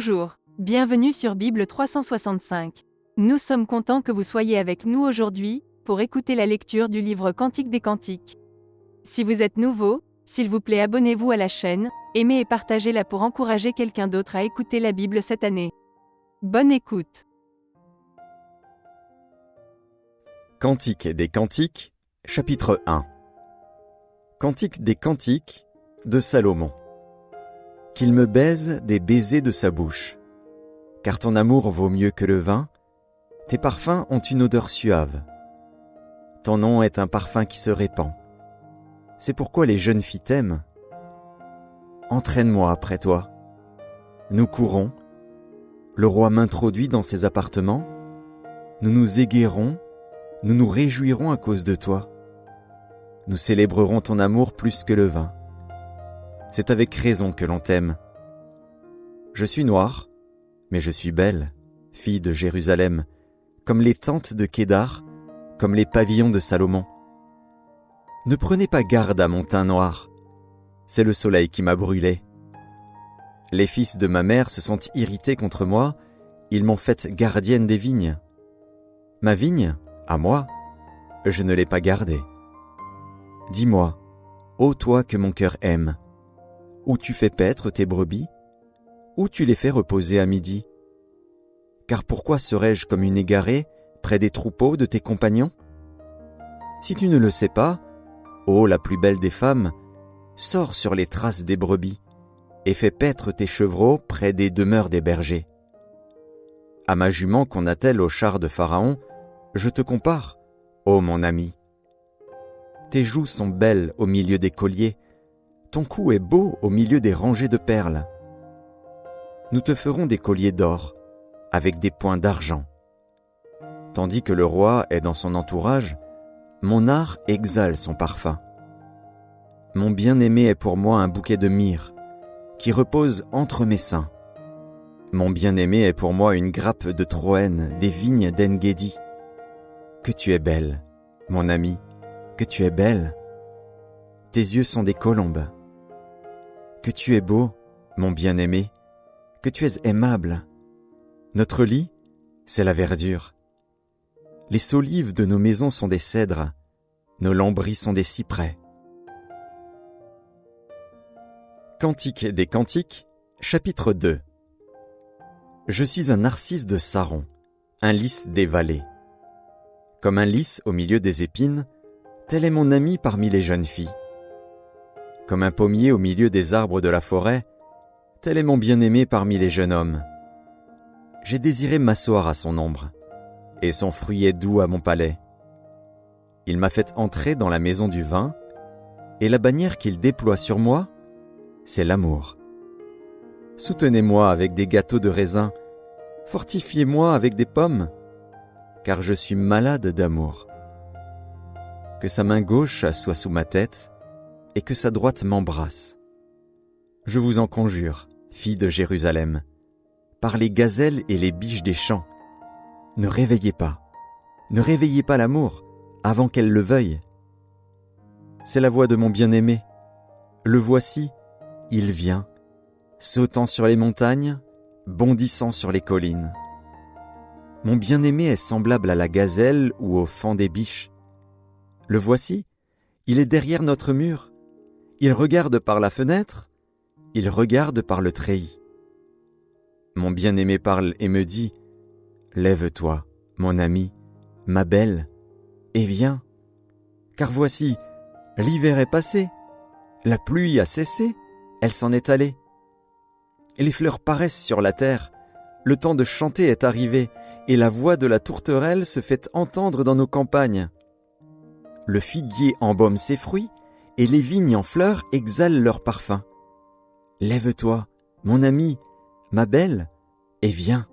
Bonjour, bienvenue sur Bible 365. Nous sommes contents que vous soyez avec nous aujourd'hui, pour écouter la lecture du livre Cantique des Cantiques. Si vous êtes nouveau, s'il vous plaît abonnez-vous à la chaîne, aimez et partagez-la pour encourager quelqu'un d'autre à écouter la Bible cette année. Bonne écoute. Cantique des Cantiques, chapitre 1. Cantique des Cantiques de Salomon. Qu'il me baise des baisers de sa bouche. Car ton amour vaut mieux que le vin, tes parfums ont une odeur suave. Ton nom est un parfum qui se répand. C'est pourquoi les jeunes filles t'aiment. Entraîne-moi après toi. Nous courons. Le roi m'introduit dans ses appartements. Nous nous égaierons, nous nous réjouirons à cause de toi. Nous célébrerons ton amour plus que le vin. C'est avec raison que l'on t'aime. Je suis noire, mais je suis belle, fille de Jérusalem, comme les tentes de Kédar, comme les pavillons de Salomon. Ne prenez pas garde à mon teint noir, c'est le soleil qui m'a brûlée. Les fils de ma mère se sont irrités contre moi, ils m'ont faite gardienne des vignes. Ma vigne, à moi, je ne l'ai pas gardée. Dis-moi, ô toi que mon cœur aime, où tu fais paître tes brebis, où tu les fais reposer à midi. Car pourquoi serais-je comme une égarée près des troupeaux de tes compagnons? Si tu ne le sais pas, ô la plus belle des femmes, sors sur les traces des brebis et fais paître tes chevreaux près des demeures des bergers. À ma jument qu'on attelle au char de Pharaon, je te compare, ô mon ami. Tes joues sont belles au milieu des colliers, ton cou est beau au milieu des rangées de perles. Nous te ferons des colliers d'or, avec des points d'argent. Tandis que le roi est dans son entourage, mon art exhale son parfum. Mon bien-aimé est pour moi un bouquet de myrrhe, qui repose entre mes seins. Mon bien-aimé est pour moi une grappe de Troène, des vignes d'En-Gedi. Que tu es belle, mon ami, que tu es belle. Tes yeux sont des colombes. Que tu es beau, mon bien-aimé, que tu es aimable. Notre lit, c'est la verdure. Les solives de nos maisons sont des cèdres, nos lambris sont des cyprès. Cantique des Cantiques, chapitre 2. Je suis un narcisse de Saron, un lys des vallées. Comme un lys au milieu des épines, tel est mon ami parmi les jeunes filles. Comme un pommier au milieu des arbres de la forêt, tel est mon bien-aimé parmi les jeunes hommes. J'ai désiré m'asseoir à son ombre, et son fruit est doux à mon palais. Il m'a fait entrer dans la maison du vin, et la bannière qu'il déploie sur moi, c'est l'amour. Soutenez-moi avec des gâteaux de raisin, fortifiez-moi avec des pommes, car je suis malade d'amour. Que sa main gauche soit sous ma tête, et que sa droite m'embrasse. Je vous en conjure, filles de Jérusalem, par les gazelles et les biches des champs, ne réveillez pas l'amour avant qu'elle le veuille. C'est la voix de mon bien-aimé, le voici, il vient, sautant sur les montagnes, bondissant sur les collines. Mon bien-aimé est semblable à la gazelle ou au faon des biches. Le voici, il est derrière notre mur. Il regarde par la fenêtre, il regarde par le treillis. Mon bien-aimé parle et me dit, « Lève-toi, mon ami, ma belle, et viens. Car voici, l'hiver est passé, la pluie a cessé, elle s'en est allée. Les fleurs paraissent sur la terre, le temps de chanter est arrivé, et la voix de la tourterelle se fait entendre dans nos campagnes. Le figuier embaume ses fruits, et les vignes en fleurs exhalent leur parfum. Lève-toi, mon ami, ma belle, et viens.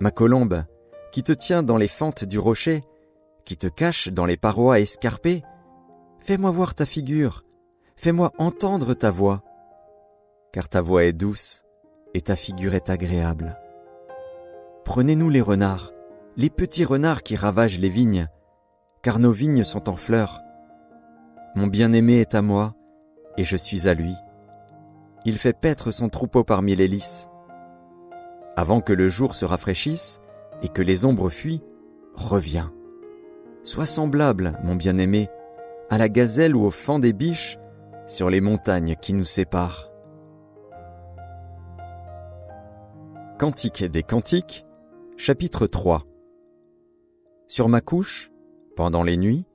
Ma colombe, qui te tient dans les fentes du rocher, qui te cache dans les parois escarpées, fais-moi voir ta figure, fais-moi entendre ta voix, car ta voix est douce et ta figure est agréable. Prenez-nous les renards, les petits renards qui ravagent les vignes, car nos vignes sont en fleurs. Mon bien-aimé est à moi, et je suis à lui. Il fait paître son troupeau parmi les lys. Avant que le jour se rafraîchisse et que les ombres fuient, reviens. Sois semblable, mon bien-aimé, à la gazelle ou au faon des biches sur les montagnes qui nous séparent. Cantique des Cantiques, chapitre 3. Sur ma couche, pendant les nuits,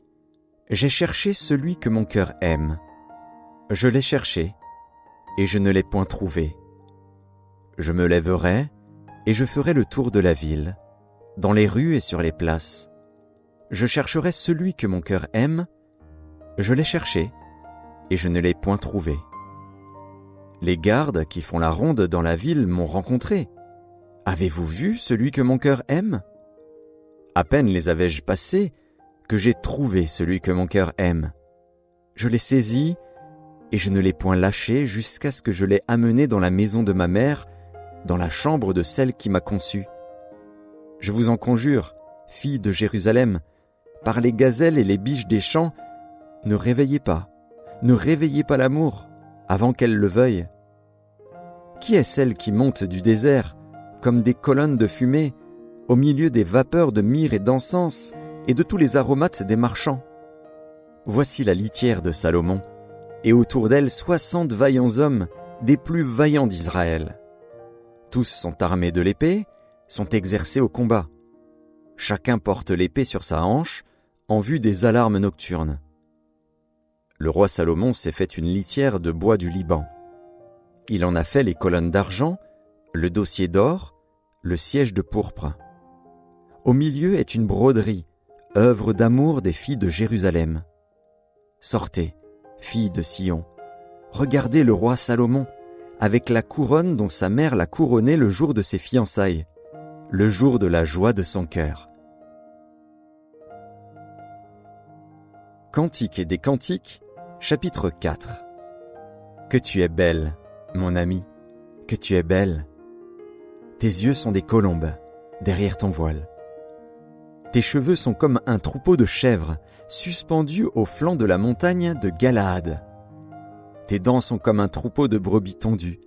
j'ai cherché celui que mon cœur aime. Je l'ai cherché, et je ne l'ai point trouvé. Je me lèverai, et je ferai le tour de la ville, dans les rues et sur les places. Je chercherai celui que mon cœur aime. Je l'ai cherché, et je ne l'ai point trouvé. Les gardes qui font la ronde dans la ville m'ont rencontré. Avez-vous vu celui que mon cœur aime ? À peine les avais-je passés que j'ai trouvé celui que mon cœur aime. Je l'ai saisi, et je ne l'ai point lâché jusqu'à ce que je l'ai amené dans la maison de ma mère, dans la chambre de celle qui m'a conçu. Je vous en conjure, filles de Jérusalem, par les gazelles et les biches des champs, ne réveillez pas l'amour, avant qu'elle le veuille. Qui est celle qui monte du désert, comme des colonnes de fumée, au milieu des vapeurs de myrrhe et d'encens, et de tous les aromates des marchands? Voici la litière de Salomon, et autour d'elle 60 vaillants hommes, des plus vaillants d'Israël. Tous sont armés de l'épée, sont exercés au combat. Chacun porte l'épée sur sa hanche, en vue des alarmes nocturnes. Le roi Salomon s'est fait une litière de bois du Liban. Il en a fait les colonnes d'argent, le dossier d'or, le siège de pourpre. Au milieu est une broderie, œuvre d'amour des filles de Jérusalem. Sortez, filles de Sion, regardez le roi Salomon, avec la couronne dont sa mère l'a couronné le jour de ses fiançailles, le jour de la joie de son cœur. Cantique des Cantiques, chapitre 4. Que tu es belle, mon ami, que tu es belle. Tes yeux sont des colombes, derrière ton voile. Tes cheveux sont comme un troupeau de chèvres, suspendus au flanc de la montagne de Galaad. Tes dents sont comme un troupeau de brebis tondues,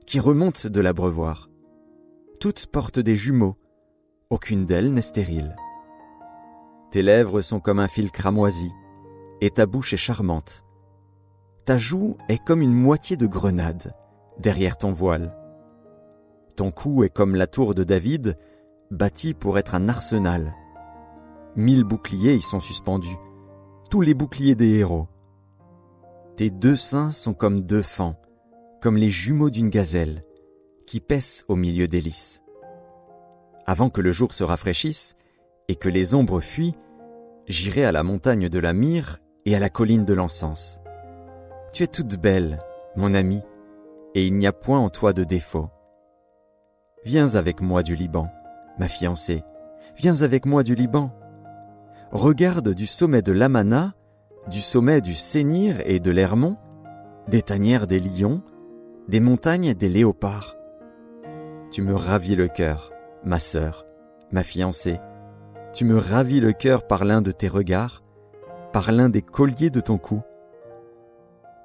qui remontent de l'abreuvoir. Toutes portent des jumeaux, aucune d'elles n'est stérile. Tes lèvres sont comme un fil cramoisi, et ta bouche est charmante. Ta joue est comme une moitié de grenade, derrière ton voile. Ton cou est comme la tour de David, bâtie pour être un arsenal. 1000 boucliers y sont suspendus, tous les boucliers des héros. Tes 2 seins sont comme 2 fans, comme les jumeaux d'une gazelle, qui paissent au milieu des lys. Avant que le jour se rafraîchisse et que les ombres fuient, j'irai à la montagne de la myrrhe et à la colline de l'encens. Tu es toute belle, mon ami, et il n'y a point en toi de défaut. Viens avec moi du Liban, ma fiancée, viens avec moi du Liban. Regarde du sommet de l'Amana, du sommet du Sénir et de l'Hermon, des tanières des lions, des montagnes des léopards. Tu me ravis le cœur, ma sœur, ma fiancée. Tu me ravis le cœur par l'un de tes regards, par l'un des colliers de ton cou.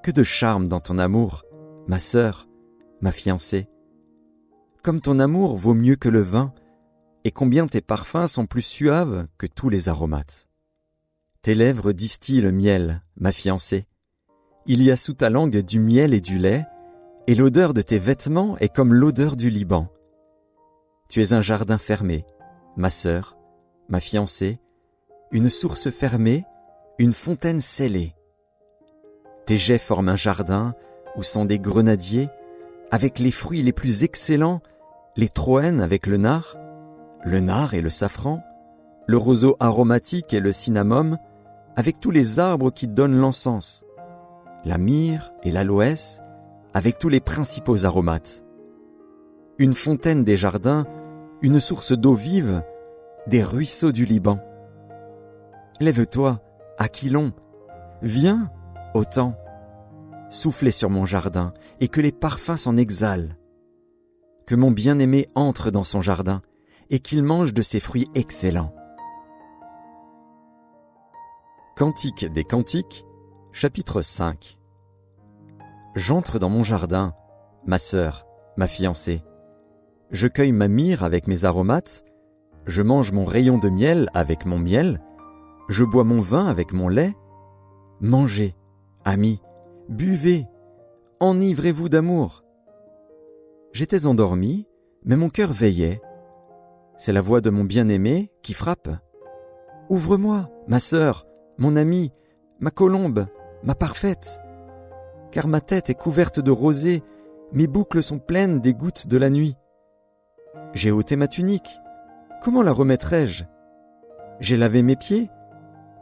Que de charme dans ton amour, ma sœur, ma fiancée. Comme ton amour vaut mieux que le vin, et combien tes parfums sont plus suaves que tous les aromates. Tes lèvres distillent le miel, ma fiancée. Il y a sous ta langue du miel et du lait, et l'odeur de tes vêtements est comme l'odeur du Liban. Tu es un jardin fermé, ma sœur, ma fiancée, une source fermée, une fontaine scellée. Tes jets forment un jardin où sont des grenadiers, avec les fruits les plus excellents, les troènes avec le nard et le safran, le roseau aromatique et le cinnamome, avec tous les arbres qui donnent l'encens, la myrrhe et l'aloès, avec tous les principaux aromates. Une fontaine des jardins, une source d'eau vive, des ruisseaux du Liban. Lève-toi, Aquilon, viens, autant, soufflez sur mon jardin, et que les parfums s'en exhalent. Que mon bien-aimé entre dans son jardin, et qu'il mange de ses fruits excellents. Cantique des Cantiques, chapitre 5. J'entre dans mon jardin, ma sœur, ma fiancée. Je cueille ma myrrhe avec mes aromates, je mange mon rayon de miel avec mon miel, je bois mon vin avec mon lait. Mangez, amis, buvez, enivrez-vous d'amour. J'étais endormi, mais mon cœur veillait. C'est la voix de mon bien-aimé qui frappe. Ouvre-moi, ma sœur, mon amie, ma colombe, ma parfaite, car ma tête est couverte de rosée, mes boucles sont pleines des gouttes de la nuit. J'ai ôté ma tunique, comment la remettrai-je? J'ai lavé mes pieds,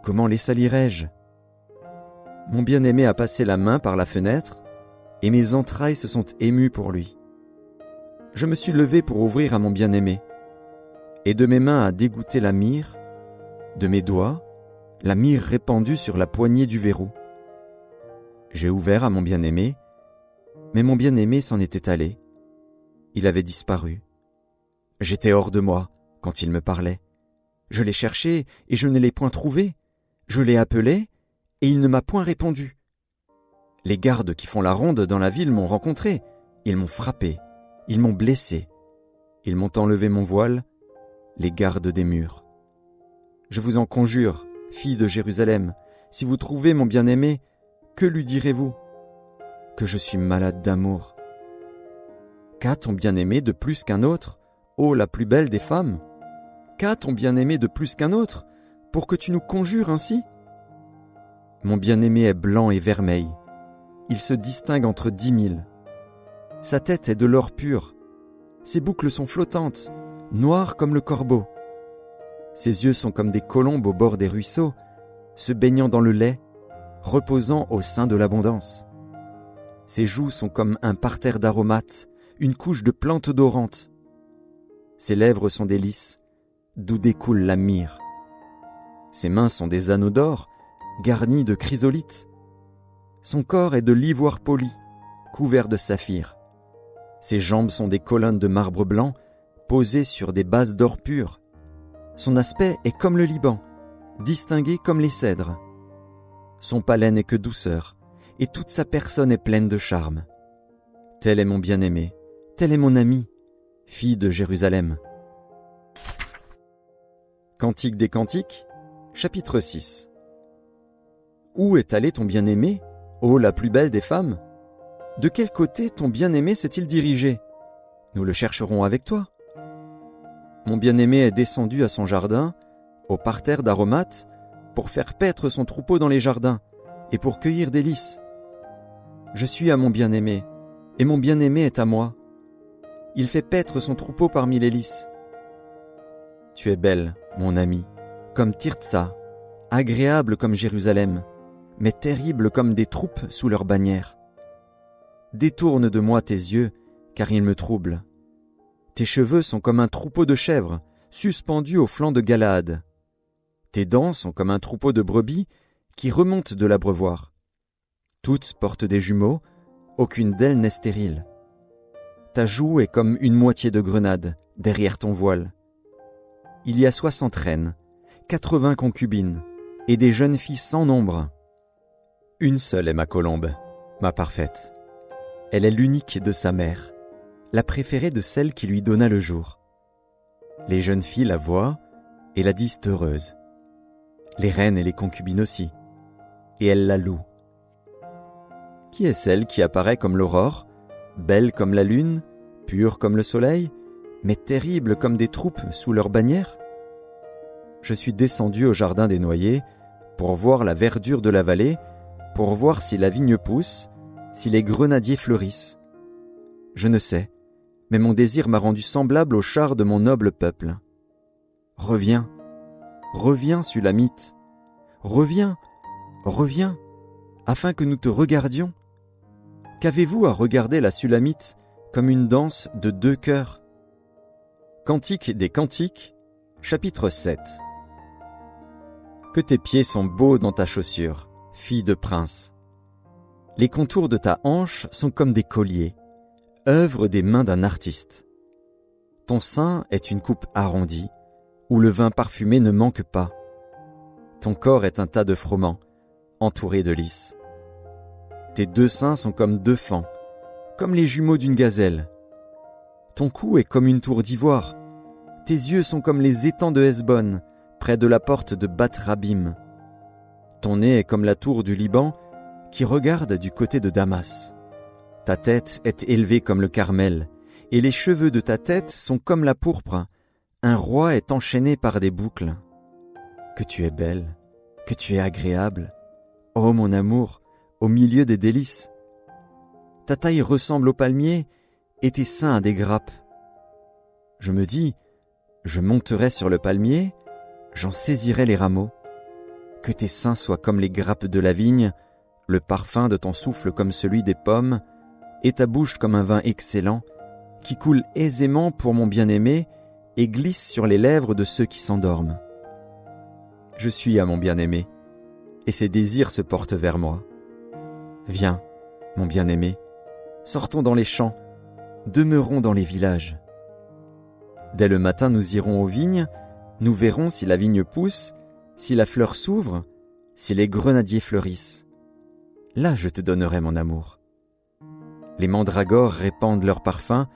comment les salirai-je? Mon bien-aimé a passé la main par la fenêtre, et mes entrailles se sont émues pour lui. Je me suis levé pour ouvrir à mon bien-aimé, et de mes mains a dégoûté la myrrhe, de mes doigts, la myrrhe répandue sur la poignée du verrou. J'ai ouvert à mon bien-aimé, mais mon bien-aimé s'en était allé. Il avait disparu. J'étais hors de moi quand il me parlait. Je l'ai cherché et je ne l'ai point trouvé. Je l'ai appelé et il ne m'a point répondu. Les gardes qui font la ronde dans la ville m'ont rencontré. Ils m'ont frappé. Ils m'ont blessé. Ils m'ont enlevé mon voile, les gardes des murs. Je vous en conjure, filles de Jérusalem, si vous trouvez mon bien-aimé, que lui direz-vous? Que je suis malade d'amour. Qu'a ton bien-aimé de plus qu'un autre, ô la plus belle des femmes? Qu'a ton bien-aimé de plus qu'un autre, pour que tu nous conjures ainsi? Mon bien-aimé est blanc et vermeil. Il se distingue entre 10 000. Sa tête est de l'or pur. Ses boucles sont flottantes, noires comme le corbeau. Ses yeux sont comme des colombes au bord des ruisseaux, se baignant dans le lait, reposant au sein de l'abondance. Ses joues sont comme un parterre d'aromates, une couche de plantes odorantes. Ses lèvres sont des lys, d'où découle la myrrhe. Ses mains sont des anneaux d'or, garnis de chrysolites. Son corps est de l'ivoire poli, couvert de saphir. Ses jambes sont des colonnes de marbre blanc, posées sur des bases d'or pur. Son aspect est comme le Liban, distingué comme les cèdres. Son palais n'est que douceur, et toute sa personne est pleine de charme. Tel est mon bien-aimé, tel est mon ami, fille de Jérusalem. Cantique des Cantiques, chapitre 6. Où est allé ton bien-aimé, ô la plus belle des femmes? De quel côté ton bien-aimé s'est-il dirigé? Nous le chercherons avec toi. Mon bien-aimé est descendu à son jardin, au parterre d'aromates, pour faire paître son troupeau dans les jardins, et pour cueillir des lys. Je suis à mon bien-aimé, et mon bien-aimé est à moi. Il fait paître son troupeau parmi les lys. Tu es belle, mon ami, comme Tirtsa, agréable comme Jérusalem, mais terrible comme des troupes sous leur bannière. Détourne de moi tes yeux, car ils me troublent. Tes cheveux sont comme un troupeau de chèvres, suspendus au flanc de Galaad. Tes dents sont comme un troupeau de brebis qui remontent de l'abreuvoir. Toutes portent des jumeaux, aucune d'elles n'est stérile. Ta joue est comme une moitié de grenade derrière ton voile. Il y a 60 reines, 80 concubines, et des jeunes filles sans nombre. Une seule est ma colombe, ma parfaite. Elle est l'unique de sa mère, la préférée de celle qui lui donna le jour. Les jeunes filles la voient et la disent heureuse. Les reines et les concubines aussi, et elles la louent. Qui est celle qui apparaît comme l'aurore, belle comme la lune, pure comme le soleil, mais terrible comme des troupes sous leur bannière? Je suis descendu au jardin des noyers pour voir la verdure de la vallée, pour voir si la vigne pousse, si les grenadiers fleurissent. Je ne sais, mais mon désir m'a rendu semblable aux chars de mon noble peuple. Reviens, reviens, Sulamite, reviens, reviens, afin que nous te regardions. Qu'avez-vous à regarder la Sulamite comme une danse de 2 cœurs? Cantique des Cantiques, chapitre 7. Que tes pieds sont beaux dans ta chaussure, fille de prince. Les contours de ta hanche sont comme des colliers, œuvre des mains d'un artiste. Ton sein est une coupe arrondie, où le vin parfumé ne manque pas. Ton corps est un tas de froment, entouré de lys. Tes 2 seins sont comme 2 faons, comme les jumeaux d'une gazelle. Ton cou est comme une tour d'ivoire. Tes yeux sont comme les étangs de Hesbon, près de la porte de Bath-Rabim. Ton nez est comme la tour du Liban, qui regarde du côté de Damas. Ta tête est élevée comme le Carmel, et les cheveux de ta tête sont comme la pourpre. Un roi est enchaîné par des boucles. Que tu es belle, que tu es agréable, ô mon amour, au milieu des délices. Ta taille ressemble au palmier, et tes seins à des grappes. Je me dis, je monterai sur le palmier, j'en saisirai les rameaux. Que tes seins soient comme les grappes de la vigne, le parfum de ton souffle comme celui des pommes, et ta bouche comme un vin excellent, qui coule aisément pour mon bien-aimé et glisse sur les lèvres de ceux qui s'endorment. Je suis à mon bien-aimé, et ses désirs se portent vers moi. Viens, mon bien-aimé, sortons dans les champs, demeurons dans les villages. Dès le matin nous irons aux vignes, nous verrons si la vigne pousse, si la fleur s'ouvre, si les grenadiers fleurissent. Là je te donnerai mon amour. Les mandragores répandent leur parfum,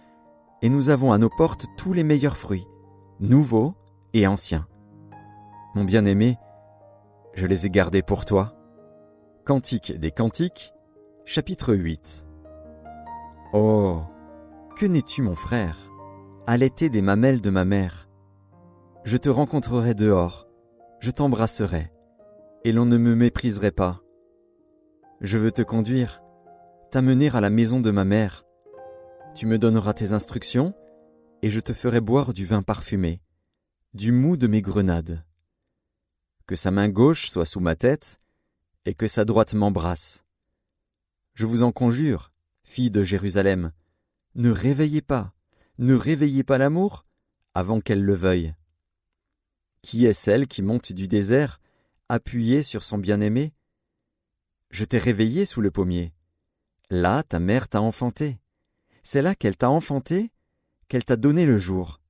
et nous avons à nos portes tous les meilleurs fruits, nouveaux et anciens. Mon bien-aimé, je les ai gardés pour toi. Cantique des Cantiques, chapitre 8. Oh, que n'es-tu mon frère, allaité des mamelles de ma mère. Je te rencontrerai dehors, je t'embrasserai, et l'on ne me mépriserait pas. Je veux te conduire, t'amener à la maison de ma mère. Tu me donneras tes instructions, et je te ferai boire du vin parfumé, du mou de mes grenades. Que sa main gauche soit sous ma tête, et que sa droite m'embrasse. Je vous en conjure, filles de Jérusalem, ne réveillez pas l'amour avant qu'elle le veuille. Qui est celle qui monte du désert, appuyée sur son bien-aimé? Je t'ai réveillé sous le pommier. Là, ta mère t'a enfanté. C'est là qu'elle t'a enfanté, qu'elle t'a donné le jour.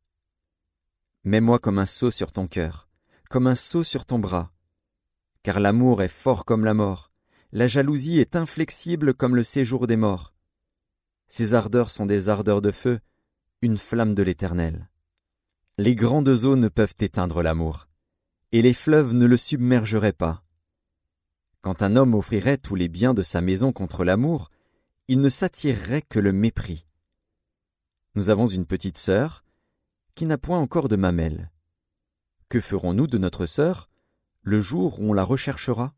Mets-moi comme un sceau sur ton cœur, comme un sceau sur ton bras. Car l'amour est fort comme la mort, la jalousie est inflexible comme le séjour des morts. Ses ardeurs sont des ardeurs de feu, une flamme de l'Éternel. Les grandes eaux ne peuvent éteindre l'amour, et les fleuves ne le submergeraient pas. Quand un homme offrirait tous les biens de sa maison contre l'amour, il ne s'attirerait que le mépris. Nous avons une petite sœur qui n'a point encore de mamelles. Que ferons-nous de notre sœur le jour où on la recherchera?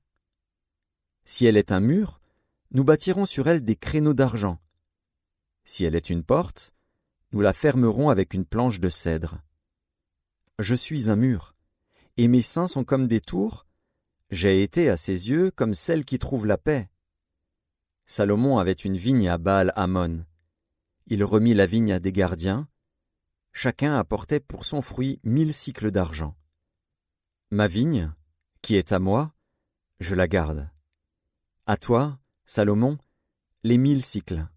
Si elle est un mur, nous bâtirons sur elle des créneaux d'argent. Si elle est une porte, nous la fermerons avec une planche de cèdre. Je suis un mur, et mes seins sont comme des tours. J'ai été à ses yeux comme celle qui trouve la paix. Salomon avait une vigne à Baal-Hamon. Il remit la vigne à des gardiens. Chacun apportait pour son fruit 1000 sicles d'argent. Ma vigne, qui est à moi, je la garde. À toi, Salomon, les 1000 sicles,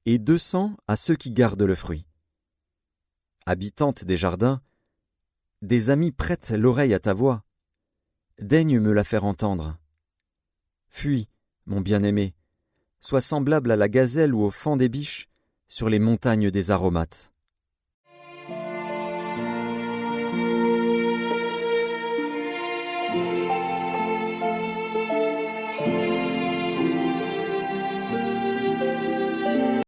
et 200 à ceux qui gardent le fruit. Habitante des jardins, des amis prêtent l'oreille à ta voix. Daigne me la faire entendre. Fuis, mon bien-aimé, sois semblable à la gazelle ou au faon des biches sur les montagnes des aromates.